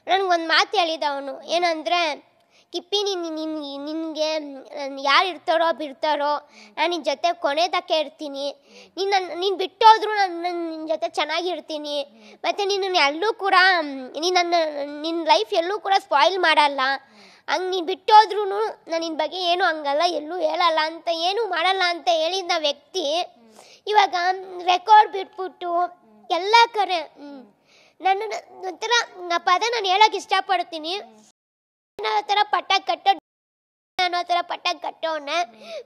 ನನಗೊಂದು ಮಾತು ಹೇಳಿದ ಅವನು, ಏನಂದರೆ, ಕಿಪ್ಪಿ ನಿನಗೆ ಯಾರು ಇರ್ತಾರೋ ಬಿಡ್ತಾರೋ, ನಾನು ನಿನ್ನ ಜೊತೆ ಕೊನೆ ತನಕ ಇರ್ತೀನಿ. ನೀನು ಬಿಟ್ಟೋದ್ರೂ ನಿನ್ನ ಜೊತೆ ಚೆನ್ನಾಗಿರ್ತೀನಿ. ಮತ್ತು ನಿನ್ನನ್ನು ಎಲ್ಲೂ ಕೂಡ ನಿನ್ನ ಲೈಫ್ ಎಲ್ಲೂ ಕೂಡ ಸ್ಪಾಯಿಲ್ ಮಾಡಲ್ಲ. ಹಂಗೆ ನೀನು ಬಿಟ್ಟೋದ್ರೂ ನಾನು ನಿನ್ನ ಬಗ್ಗೆ ಏನೂ ಹಂಗಲ್ಲ, ಎಲ್ಲೂ ಹೇಳಲ್ಲ ಅಂತ, ಏನೂ ಮಾಡಲ್ಲ ಅಂತ ಹೇಳಿದ ವ್ಯಕ್ತಿ ಇವಾಗ ರೆಕಾರ್ಡ್ ಬಿಟ್ಬಿಟ್ಟು ಎಲ್ಲ ಕರೆ ನನ್ನ ಒಂಥರ ಪದ ನಾನು ಹೇಳೋಕೆ ಇಷ್ಟಪಡ್ತೀನಿ. ಅನ್ನೋ ಥರ ಪಟ್ಟ ಕಟ್ಟೋನೆ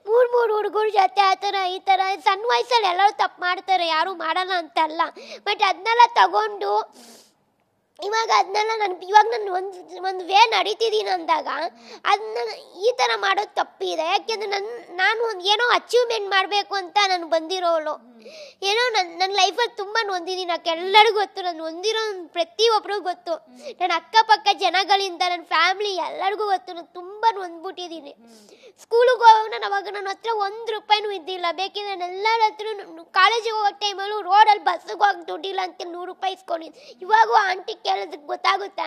ಮೂರು ಹುಡುಗರ ಜೊತೆ ಆ ಥರ ಈ ಥರ ಸಣ್ಣ ವಯಸ್ಸಲ್ಲಿ ಎಲ್ಲರೂ ತಪ್ಪು ಮಾಡ್ತಾರೆ, ಯಾರೂ ಮಾಡಲ್ಲ ಅಂತಲ್ಲ. ಬಟ್ ಅದನ್ನೆಲ್ಲ ತಗೊಂಡು ಇವಾಗ ನಾನು ಒಂದು ವೇ ನಡೀತಿದ್ದೀನಿ ಅಂದಾಗ ಅದನ್ನ ಈ ಥರ ಮಾಡೋದು ತಪ್ಪಿದೆ. ಯಾಕೆಂದರೆ ನಾನು ಏನೋ ಅಚೀವ್ಮೆಂಟ್ ಮಾಡಬೇಕು ಅಂತ ನಾನು ಬಂದಿರೋಳು. ಏನೋ ನನ್ನ ಲೈಫಲ್ಲಿ ತುಂಬ ನೊಂದಿದ್ದೀನಿ, ಎಲ್ಲರಿಗೂ ಗೊತ್ತು. ನಾನು ಹೊಂದಿರೋ ಪ್ರತಿಯೊಬ್ಬರಿಗೂ ಗೊತ್ತು, ನನ್ನ ಅಕ್ಕಪಕ್ಕ ಜನಗಳಿಂದ ನನ್ನ ಫ್ಯಾಮಿಲಿ ಎಲ್ಲರಿಗೂ ಗೊತ್ತು. ನಾನು ತುಂಬ ನೊಂದ್ಬಿಟ್ಟಿದ್ದೀನಿ. ಸ್ಕೂಲಿಗೆ ಹೋಗುವಾಗ ನನ್ನ ಹತ್ರ ₹1 ಇದ್ದಿಲ್ಲ. ಬೇಕಿದ್ರೆ ನಾನು ಎಲ್ಲರ ಹತ್ರ ಕಾಲೇಜಿಗೆ ಹೋಗೋ ಟೈಮಲ್ಲೂ ರೋಡಲ್ಲಿ ಬಸ್ಸಿಗೆ ಹೋಗಿ ದುಡ್ಡಿಲ್ಲ ಅಂತ ₹100 ಇಸ್ಕೊಂಡಿದ್ದೆ. ಇವಾಗೂ ಆಂಟಿ ಕೇಳಿದಕ್ಕೆ ಗೊತ್ತಾಗುತ್ತೆ.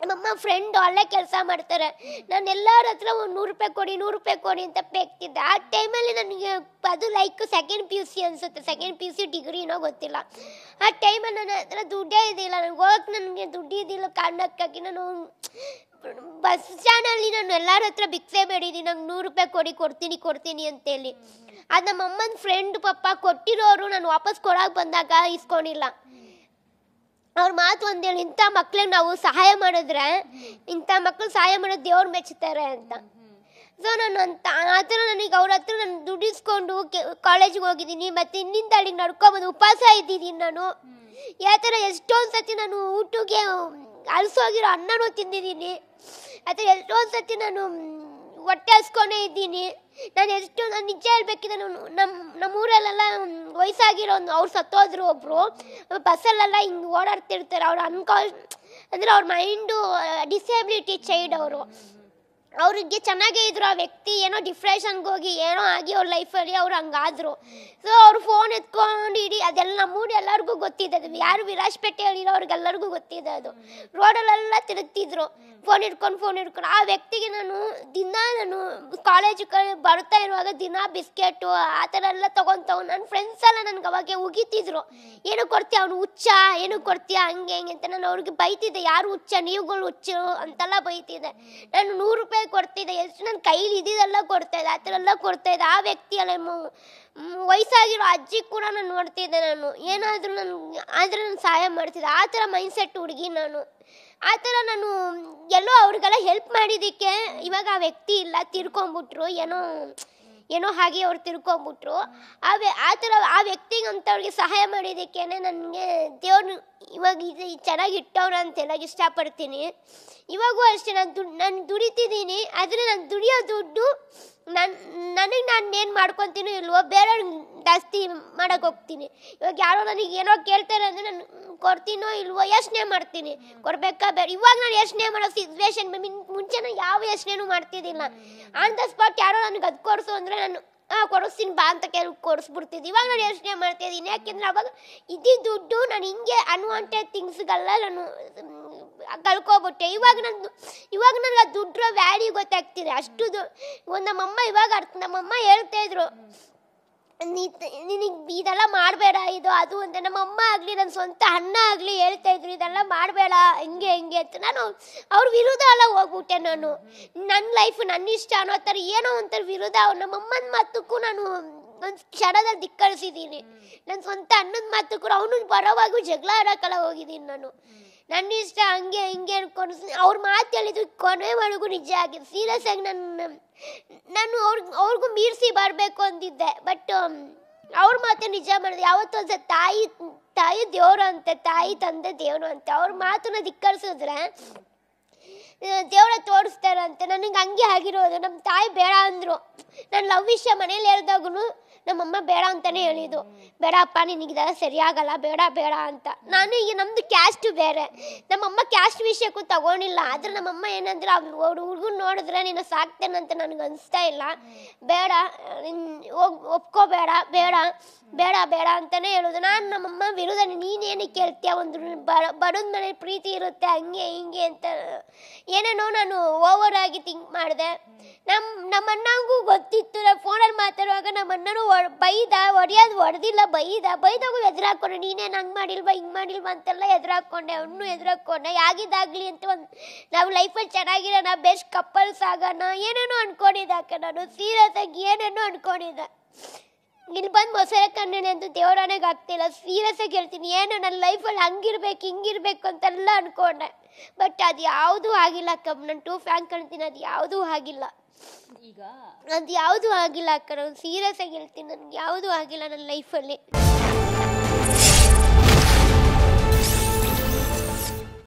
ನಮ್ಮಮ್ಮ ಫ್ರೆಂಡು ಅಲ್ಲೇ ಕೆಲಸ ಮಾಡ್ತಾರೆ. ನಾನು ಎಲ್ಲರ ಹತ್ರ ₹100 ಕೊಡಿ ಅಂತ ಬೇಕ್ತಿದ್ದೆ. ಆ ಟೈಮಲ್ಲಿ ನನಗೆ ಅದು ಲೈಕ್ ಸೆಕೆಂಡ್ PUC ಅನಿಸುತ್ತೆ, ಸೆಕೆಂಡ್ PUC ಡಿಗ್ರಿನೋ ಗೊತ್ತಿಲ್ಲ. ಆ ಟೈಮಲ್ಲಿ ನನ್ನ ಹತ್ರ ದುಡ್ಡೇ ಇದ್ದಿಲ್ಲ. ನನಗೆ ದುಡ್ಡು ಇದ್ದಿಲ್ಲ ಕಾರಣಕ್ಕಾಗಿ ನಾನು ಬಸ್ ಸ್ಟ್ಯಾಂಡಲ್ಲಿ ನಾನು ಎಲ್ಲರ ಹತ್ರ ಭಿಕ್ಷೆ ಬೇಡಿದ್ದೀನಿ, ನಂಗೆ ₹100 ಕೊಡ್ತೀನಿ ಅಂತೇಳಿ. ಅದು ನಮ್ಮಮ್ಮನ ಫ್ರೆಂಡ್ ಪಪ್ಪ ಕೊಟ್ಟಿರೋರು ನಾನು ವಾಪಸ್ ಕೊಡೋಕೆ ಬಂದಾಗ ಇಸ್ಕೊಂಡಿಲ್ಲ. ಅವ್ರ ಮಾತು ಒಂದು ಹೇಳಿ, ಇಂಥ ಮಕ್ಳಿಗೆ ನಾವು ಸಹಾಯ ಮಾಡಿದ್ರೆ, ಇಂಥ ಮಕ್ಳು ಸಹಾಯ ಮಾಡೋದು ದೇವ್ರು ಮೆಚ್ಚುತ್ತಾರೆ ಅಂತ. ಸೊ ನಾನು ಆ ಥರ ನನಗೆ ಅವ್ರ ಹತ್ರ ನಾನು ದುಡ್ಡಿಸ್ಕೊಂಡು ಕಾಲೇಜಿಗೆ ಹೋಗಿದ್ದೀನಿ. ಮತ್ತು ಇನ್ನಿಂದ ಅಲ್ಲಿಗೆ ನಡ್ಕೊಬೋದು, ಉಪವಾಸ ಇದ್ದಿದ್ದೀನಿ ನಾನು. ಯಾವ ಥರ ಎಷ್ಟೊಂದು ಸತಿ ನಾನು ಊಟಕ್ಕೆ ಅಲಸೋಗಿರೋ ಅನ್ನನೂ ತಿಂದಿದ್ದೀನಿ. ಅಥವಾ ಎಷ್ಟೊಂದು ಸತಿ ನಾನು ಹೊಟ್ಟೆ ಹಸ್ಕೊಂಡೇ ಇದ್ದೀನಿ. ನಾನು ನಿಜ ಹೇಳ್ಬೇಕಿದ್ರೆ ನಮ್ಮೂರಲ್ಲೆಲ್ಲ ವಯಸ್ಸಾಗಿರೋ ಅವ್ರು ಸತ್ತೋದ್ರು ಒಬ್ಬರು. ಬಸ್ಸಲ್ಲೆಲ್ಲ ಹಿಂಗೆ ಓಡಾಡ್ತಿರ್ತಾರೆ. ಅವ್ರು ಅಂದರೆ ಅವ್ರ ಮೈಂಡು ಡಿಸೇಬಿಲಿಟಿ ಚೈಲ್ಡ್ ಅವರು. ಅವ್ರಿಗೆ ಚೆನ್ನಾಗೇ ಇದ್ರು. ಆ ವ್ಯಕ್ತಿ ಏನೋ ಡಿಪ್ರೆಷನ್ಗೆ ಹೋಗಿ ಏನೋ ಆಗಿ ಅವ್ರ ಲೈಫಲ್ಲಿ ಅವ್ರು ಹಂಗಾದ್ರು. ಸೊ ಅವ್ರು ಫೋನ್ ಎತ್ಕೊಂಡು ಅದೆಲ್ಲ ನಮ್ಮೂರು ಎಲ್ಲರಿಗೂ ಗೊತ್ತಿದೆ. ಅದು ಯಾರು ವಿರಾಜಪೇಟೆಯಲ್ಲಿರೋರ್ಗೆಲ್ಲರಿಗೂ ಗೊತ್ತಿದೆ. ಅದು ರೋಡಲ್ಲೆಲ್ಲ ತಿರುಗ್ತಿದ್ರು ಫೋನ್ ಹಿಡ್ಕೊಂಡು. ಆ ವ್ಯಕ್ತಿಗೆ ನಾನು ಕಾಲೇಜಿಗೆ ಬರ್ತಾ ಇರುವಾಗ ದಿನ ಬಿಸ್ಕೆಟು ಆ ಥರ ಎಲ್ಲ ತೊಗೊತವು. ನನ್ನ ಫ್ರೆಂಡ್ಸ್ ಎಲ್ಲ ನನಗೆ ಅವಾಗೆ ಉಗಿತಿದ್ರು, ಏನು ಕೊಡ್ತೀಯ, ಅವನು ಹುಚ್ಚ, ಏನು ಕೊಡ್ತೀಯ, ಹಂಗೆ ಅಂತ. ನಾನು ಅವ್ರಿಗೆ ಬೈತಿದ್ದೆ, ಯಾರು ಹುಚ್ಚ, ನೀವುಗಳು ಹುಚ್ಚು ಅಂತೆಲ್ಲ ಬೈತಿದ್ದೆ. ನಾನು ₹100 ಕೊಡ್ತಿದ್ದೆ, ಎಷ್ಟು ನನ್ನ ಕೈಲಿ ಇದ್ದಿದ್ದೆಲ್ಲ ಕೊಡ್ತಾಯಿದ್ದೆ, ಆ ಥರ ಎಲ್ಲ ಕೊಡ್ತಾಯಿದ್ದೆ. ಆ ವ್ಯಕ್ತಿ ಅಲ್ಲ ವಯಸ್ಸಾಗಿರೋ ಅಜ್ಜಿ ಕೂಡ ನಾನು ನೋಡ್ತಿದ್ದೆ. ನಾನು ಏನಾದರೂ ನಾನು ಸಹಾಯ ಮಾಡ್ತಿದ್ದೆ. ಆ ಥರ ಮೈಂಡ್ಸೆಟ್ ಹುಡುಗಿ ನಾನು. ಆ ಥರ ನಾನು ಎಲ್ಲೋ ಅವ್ರಿಗೆಲ್ಲ ಹೆಲ್ಪ್ ಮಾಡಿದ್ದಕ್ಕೆ ಇವಾಗ ಆ ವ್ಯಕ್ತಿ ಇಲ್ಲ, ತೀರ್ಕೊಂಬಿಟ್ರು. ಏನೋ ಹಾಗೆ ಅವ್ರು ತಿರ್ಕೊಂಬಿಟ್ರು. ಆ ಥರ ಆ ವ್ಯಕ್ತಿಗೆ ಅಂಥವ್ರಿಗೆ ಸಹಾಯ ಮಾಡಿದ್ದಕ್ಕೇ ನನಗೆ ದೇವ್ರು ಇವಾಗ ಚೆನ್ನಾಗಿ ಇಟ್ಟವ್ರು ಅಂತ ಹೇಳೋಕೆ ಇಷ್ಟಪಡ್ತೀನಿ. ಇವಾಗೂ ಅಷ್ಟೇ ನಾನು ದುಡಿತಿದ್ದೀನಿ. ಆದರೆ ನಾನು ದುಡಿಯೋ ದುಡ್ಡು ನಾನು ಏನು ಮಾಡ್ಕೊತೀನೋ ಇಲ್ವೋ ಬೇರೆಯವ್ರಿಗೆ ಜಾಸ್ತಿ ಮಾಡೋಕೆ ಹೋಗ್ತೀನಿ. ಇವಾಗ ಯಾರೋ ನನಗೆ ಏನೋ ಕೇಳ್ತಾರೆ ಅಂದರೆ ನಾನು ಕೊಡ್ತೀನೋ ಇಲ್ವೋ ಯೋಚನೆ ಮಾಡ್ತೀನಿ, ಕೊಡಬೇಕಾ ಬೇರೆ. ಇವಾಗ ನಾನು ಯೋಚನೆ ಮಾಡೋ ಸಿಚುವೇಶನ್ ಮುಂಚೆ ನಾನು ಯಾವ ಯೋಚನೆನೂ ಮಾಡ್ತಿದ್ದಿಲ್ಲ. ಆನ್ ದ ಸ್ಪಾಟ್ ಯಾರೋ ನನಗೆ ಅದು ಕೊಡಿಸು ಅಂದರೆ ನಾನು ಕೊಡಿಸ್ತೀನಿ ಬಾ ಅಂತ ಕೊಡಿಸ್ಬಿಡ್ತಿದ್ದೆ. ಇವಾಗ ನಾನು ಯೋಚನೆ ಮಾಡ್ತಿದ್ದೀನಿ, ಯಾಕೆಂದರೆ ಅವಾಗ ಇದ್ದಿದ್ದ ದುಡ್ಡು ನಾನು ಹಿಂಗೆ ಅನ್ವಾಂಟೆಡ್ ಥಿಂಗ್ಸ್ಗೆಲ್ಲ ನಾನು ಕಳ್ಕೊಬಿಟ್ಟೆ. ಇವಾಗ ನನಗೆ ಆ ದುಡ್ಡು ವ್ಯಾಲ್ಯೂ ಗೊತ್ತಾಗ್ತಿದೆ. ಅಷ್ಟು ನಮ್ಮಮ್ಮ ಹೇಳ್ತಾಯಿದ್ರು, ನಿನಗೆ ಇದೆಲ್ಲ ಮಾಡಬೇಡ, ಇದು ಅದು ಅಂತ. ನಮ್ಮಮ್ಮ ಆಗಲಿ ನನ್ನ ಸ್ವಂತ ಅಣ್ಣ ಆಗಲಿ ಹೇಳ್ತಾಯಿದ್ರು, ಇದೆಲ್ಲ ಮಾಡಬೇಡ ಹಿಂಗೆ ಅಂತ. ನಾನು ಅವ್ರ ವಿರುದ್ಧ ಎಲ್ಲ ಹೋಗ್ಬಿಟ್ಟೆ. ನನ್ನ ಲೈಫು ನನ್ನ ಇಷ್ಟ ಅನ್ನೋ ಥರ ಏನೋ ಒಂಥರ ವಿರುದ್ಧ. ನಮ್ಮಮ್ಮನ ಮಾತಕ್ಕೂ ನಾನು ಒಂದು ಕ್ಷಣದಲ್ಲಿ ಧಿಕ್ಕರಿಸಿದ್ದೀನಿ. ನನ್ನ ಸ್ವಂತ ಅಣ್ಣನ ಮಾತಕ್ಕೂ ಅವನು ಬರೋವಾಗೂ ಜಗಳ ಆಡೋಕ್ಕೆಲ್ಲ ಹೋಗಿದ್ದೀನಿ. ನನ್ನ ಇಷ್ಟ ಹಂಗೆ ಅನ್ಕೊಂಡು ಅವ್ರ ಮಾತು ಹೇಳಿದ್ರು ಕೊನೆವರೆಗೂ ನಿಜ ಆಗಿದೆ. ಸೀರಿಯಸ್ ಆಗಿ ನಾನು ಅವ್ರಿಗೂ ಮೀರಿಸಿ ಬರಬೇಕು ಅಂತಿದ್ದೆ. ಬಟ್ ಅವ್ರ ಮಾತೇ ನಿಜ ಮಾಡಿದೆ. ಯಾವತ್ತೂ ಒಂದು ತಾಯಿ ದೇವರು ಅಂತೆ, ತಾಯಿ ತಂದೆ ದೇವರು ಅಂತೆ. ಅವ್ರ ಮಾತನ್ನ ಧಿಕ್ಕರಿಸಿದ್ರೆ ದೇವರ ತೋರಿಸ್ತಾರಂತೆ. ನನಗೆ ಹಂಗೆ ಆಗಿರೋದು. ನಮ್ಮ ತಾಯಿ ಬೇಡ ಅಂದರು. ನಾನು ಲವ್ ವಿಷಯ ಮನೇಲಿ ಹೇಳ್ದಾಗೂ ನಮ್ಮಮ್ಮ ಬೇಡ ಅಂತಲೇ ಹೇಳಿದ್ದು, ಬೇಡ ಅಪ್ಪ ನಿನಗಿದ ಸರಿಯಾಗಲ್ಲ, ಬೇಡ ಬೇಡ ಅಂತ. ನಾನು ಈಗ ನಮ್ಮದು ಕ್ಯಾಸ್ಟು ಬೇರೆ, ನಮ್ಮಮ್ಮ ಕ್ಯಾಸ್ಟ್ ವಿಷಯಕ್ಕೂ ತಗೊಂಡಿಲ್ಲ. ಆದರೆ ನಮ್ಮಮ್ಮ ಏನಂದ್ರೆ ಅವ್ರು ಹುಡುಗನ ನೋಡಿದ್ರೆ ನೀನು ಸಾಕ್ತೇನಂತ ನನಗೆ ಅನಿಸ್ತಾ ಇಲ್ಲ, ಬೇಡ ಒಪ್ಕೋಬೇಡ, ಬೇಡ ಬೇಡ ಬೇಡ ಅಂತಲೇ ಹೇಳೋದು. ನಾನು ನಮ್ಮಮ್ಮ ವಿರುದ್ಧ ನೀನೇನಕ್ಕೆ ಕೇಳ್ತೀಯ, ಒಂದು ಬಡದ ಮನೆ ಪ್ರೀತಿ ಇರುತ್ತೆ ಹಂಗೆ ಹಿಂಗೆ ಅಂತ ಏನೇನೋ ನಾನು ಓವರ್ ಆಗಿ ಥಿಂಕ್ ಮಾಡಿದೆ. ನಮ್ಮ ಅಣ್ಣಂಗೂ ಗೊತ್ತಿತ್ತು. ನಾನು ಫೋನಲ್ಲಿ ಮಾತಾಡುವಾಗ ನಮ್ಮ ಅಣ್ಣನೂ ಬೈದ, ಹೊಡೆದಿಲ್ಲ, ಬೈದಾಗೂ ಎದುರಾಕೊಂಡೆ, ನೀನೇನು ಹಂಗೆ ಮಾಡಿಲ್ವಾ ಹಿಂಗೆ ಮಾಡಿಲ್ವಾ ಅಂತೆಲ್ಲ ಎದುರಾಕೊಂಡೆ. ಅವನು ಎದುರಾಕೊಂಡೆ. ಯಾಗಿದ್ದಾಗಲಿ ಅಂತ ನಾವು ಲೈಫಲ್ಲಿ ಚೆನ್ನಾಗಿರೋಣ, ಬೆಸ್ಟ್ ಕಪಲ್ಸ್ ಆಗೋಣ ಏನೇನೋ ಅನ್ಕೊಂಡಿದ್ದೆ ಅಕ್ಕ. ನಾನು ಸೀರಿಯಸ್ ಆಗಿ ಏನೇನೋ ಅನ್ಕೊಂಡಿದ್ದೆ. ಇಲ್ಲಿ ಬಂದು ಮೊಸಳೆ ಕಣ್ಣನೆ ಅಂತ ದೇವರಾಣೆಗೆ ಆಗ್ತಿಲ್ಲ. ಸೀರಿಯಸ್ ಆಗಿ ಹೇಳ್ತೀನಿ, ಏನು ನನ್ನ ಲೈಫಲ್ಲಿ ಹಂಗಿರ್ಬೇಕು ಹಿಂಗಿರ್ಬೇಕು ಅಂತೆಲ್ಲ ಅನ್ಕೊಂಡೆ. ಬಟ್ ಅದು ಯಾವುದೂ ಆಗಿಲ್ಲ ಅಕ್ಕ. ನಾನು ಟೂ ಫ್ರ್ಯಾಂಕ್ ಹೇಳ್ತೀನಿ, ಅದು ಯಾವುದೂ ಆಗಿಲ್ಲ. ಅದು ಯಾವುದೂ ಆಗಿಲ್ಲ ಅಕ್ಕ. ನಾನು ಸೀರಿಯಸ್ ಆಗಿ ಹೇಳ್ತೀನಿ, ನನಗೆ ಯಾವುದೂ ಆಗಿಲ್ಲ ನನ್ನ ಲೈಫಲ್ಲಿ.